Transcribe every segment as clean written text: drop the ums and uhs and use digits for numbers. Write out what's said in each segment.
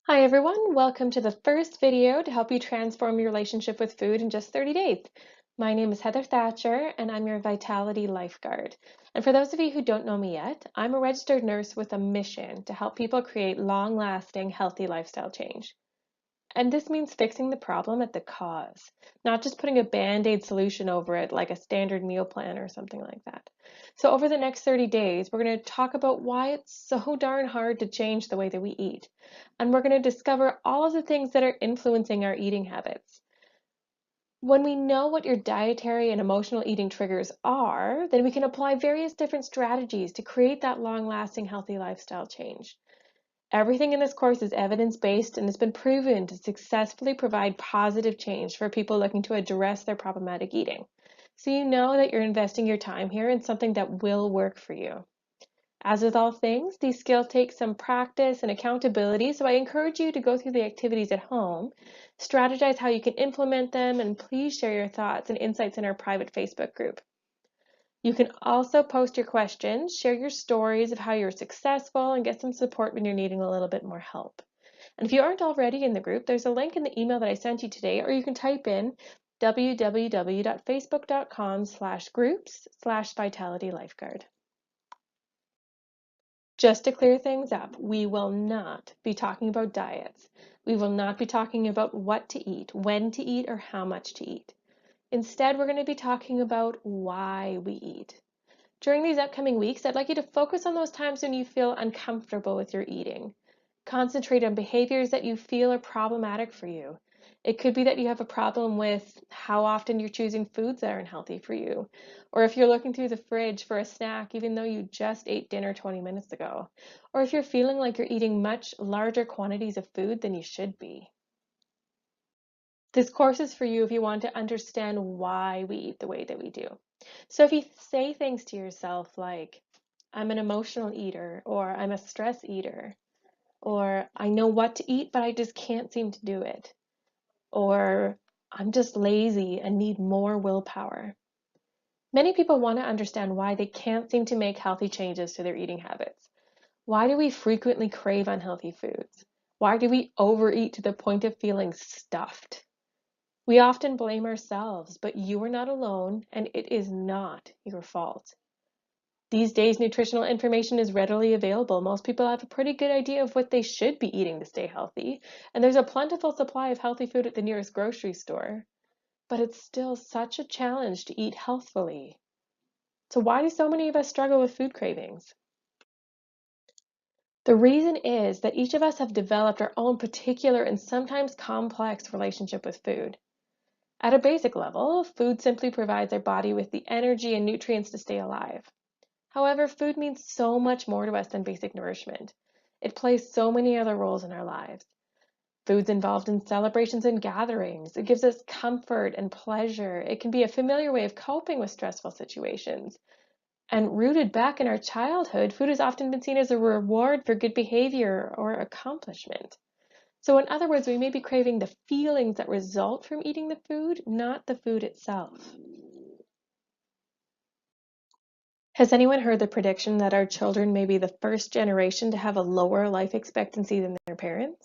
Hi everyone, welcome to the first video to help you transform your relationship with food in just 30 days. My name is Heather Thatcher and I'm your Vitality Lifeguard. And for those of you who don't know me yet, I'm a registered nurse with a mission to help people create long-lasting, healthy lifestyle change. And this means fixing the problem at the cause, not just putting a band-aid solution over it like a standard meal plan or something like that. So over the next 30 days, we're going to talk about why it's so darn hard to change the way that we eat. And we're going to discover all of the things that are influencing our eating habits. When we know what your dietary and emotional eating triggers are, then we can apply various different strategies to create that long-lasting healthy lifestyle change. Everything in this course is evidence-based and has been proven to successfully provide positive change for people looking to address their problematic eating. So you know that you're investing your time here in something that will work for you. As with all things, these skills take some practice and accountability, so I encourage you to go through the activities at home, strategize how you can implement them, and please share your thoughts and insights in our private Facebook group. You can also post your questions, share your stories of how you're successful, and get some support when you're needing a little bit more help. And if you aren't already in the group, there's a link in the email that I sent you today, or you can type in www.facebook.com/groups/vitalitylifeguard. Just to clear things up, we will not be talking about diets. We will not be talking about what to eat, when to eat, or how much to eat. Instead, we're going to be talking about why we eat. During these upcoming weeks, I'd like you to focus on those times when you feel uncomfortable with your eating. Concentrate on behaviors that you feel are problematic for you. It could be that you have a problem with how often you're choosing foods that aren't healthy for you, or if you're looking through the fridge for a snack even though you just ate dinner 20 minutes ago, or if you're feeling like you're eating much larger quantities of food than you should be. This course is for you if you want to understand why we eat the way that we do. So if you say things to yourself like, I'm an emotional eater, or I'm a stress eater, or I know what to eat, but I just can't seem to do it, or I'm just lazy and need more willpower. Many people want to understand why they can't seem to make healthy changes to their eating habits. Why do we frequently crave unhealthy foods? Why do we overeat to the point of feeling stuffed? We often blame ourselves, but you are not alone, and it is not your fault. These days, nutritional information is readily available. Most people have a pretty good idea of what they should be eating to stay healthy, and there's a plentiful supply of healthy food at the nearest grocery store. But it's still such a challenge to eat healthfully. So why do so many of us struggle with food cravings? The reason is that each of us have developed our own particular and sometimes complex relationship with food. At a basic level, food simply provides our body with the energy and nutrients to stay alive. However, food means so much more to us than basic nourishment. It plays so many other roles in our lives. Food's involved in celebrations and gatherings. It gives us comfort and pleasure. It can be a familiar way of coping with stressful situations. And rooted back in our childhood, food has often been seen as a reward for good behavior or accomplishment. So in other words, we may be craving the feelings that result from eating the food, not the food itself. Has anyone heard the prediction that our children may be the first generation to have a lower life expectancy than their parents?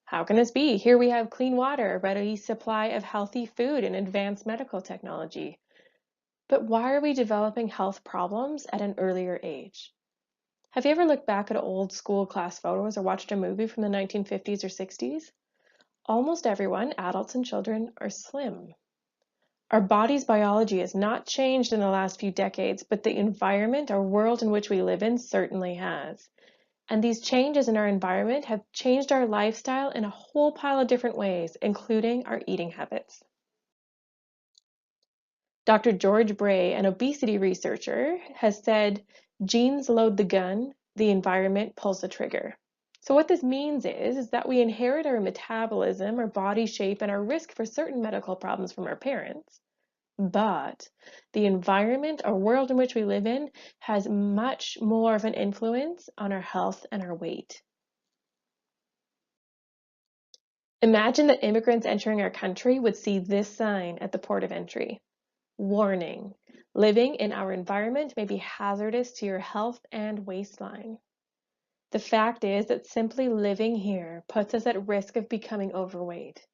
How can this be? Here we have clean water, a ready supply of healthy food, and advanced medical technology. But why are we developing health problems at an earlier age? Have you ever looked back at old school class photos or watched a movie from the 1950s or 60s? Almost everyone, adults and children, are slim. Our body's biology has not changed in the last few decades, but the environment, our world in which we live in, certainly has. And these changes in our environment have changed our lifestyle in a whole pile of different ways, including our eating habits. Dr. George Bray, an obesity researcher, has said, genes load the gun, the environment pulls the trigger. So what this means is that we inherit our metabolism, our body shape, and our risk for certain medical problems from our parents. But the environment or world in which we live in has much more of an influence on our health and our weight. Imagine that immigrants entering our country would see this sign at the port of entry. Warning, living in our environment may be hazardous to your health and waistline. The fact is that simply living here puts us at risk of becoming overweight.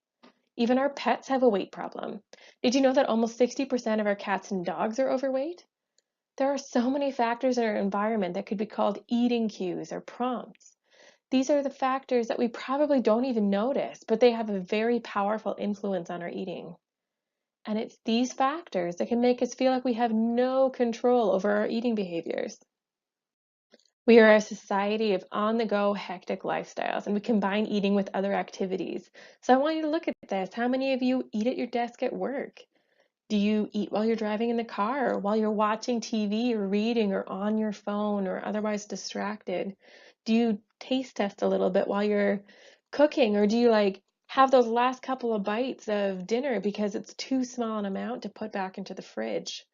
Even our pets have a weight problem. Did you know that almost 60% of our cats and dogs are overweight? There are so many factors in our environment that could be called eating cues or prompts. These are the factors that we probably don't even notice, but they have a very powerful influence on our eating. And it's these factors that can make us feel like we have no control over our eating behaviors. We are a society of on-the-go, hectic lifestyles, and we combine eating with other activities. So I want you to look at this. How many of you eat at your desk at work? Do you eat while you're driving in the car, or while you're watching TV or reading or on your phone or otherwise distracted? Do you taste test a little bit while you're cooking, or do you have those last couple of bites of dinner because it's too small an amount to put back into the fridge?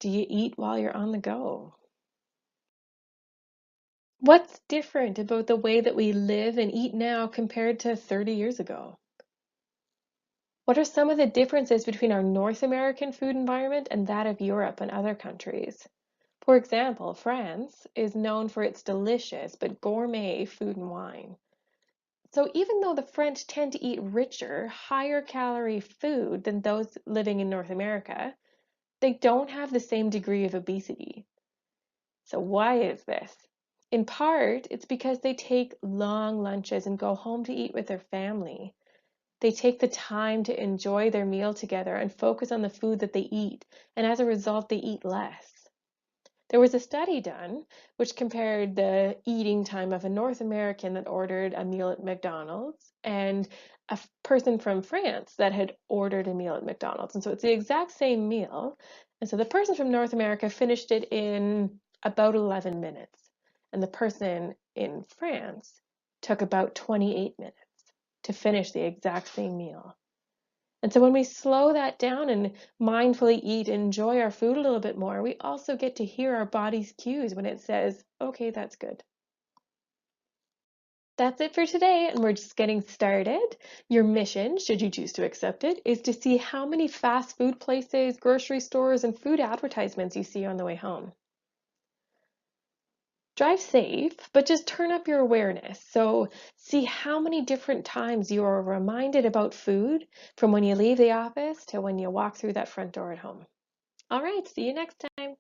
Do you eat while you're on the go? What's different about the way that we live and eat now compared to 30 years ago? What are some of the differences between our North American food environment and that of Europe and other countries? For example, France is known for its delicious but gourmet food and wine. So even though the French tend to eat richer, higher calorie food than those living in North America, they don't have the same degree of obesity. So why is this? In part, it's because they take long lunches and go home to eat with their family. They take the time to enjoy their meal together and focus on the food that they eat, and as a result, they eat less. There was a study done which compared the eating time of a North American that ordered a meal at McDonald's and a person from France that had ordered a meal at McDonald's. And so it's the exact same meal. And so the person from North America finished it in about 11 minutes. And the person in France took about 28 minutes to finish the exact same meal. And so when we slow that down and mindfully eat and enjoy our food a little bit more, we also get to hear our body's cues when it says, okay, that's good. That's it for today, and we're just getting started. Your mission, should you choose to accept it, is to see how many fast food places, grocery stores, and food advertisements you see on the way home. Drive safe, but just turn up your awareness. So see how many different times you are reminded about food from when you leave the office to when you walk through that front door at home. All right, see you next time.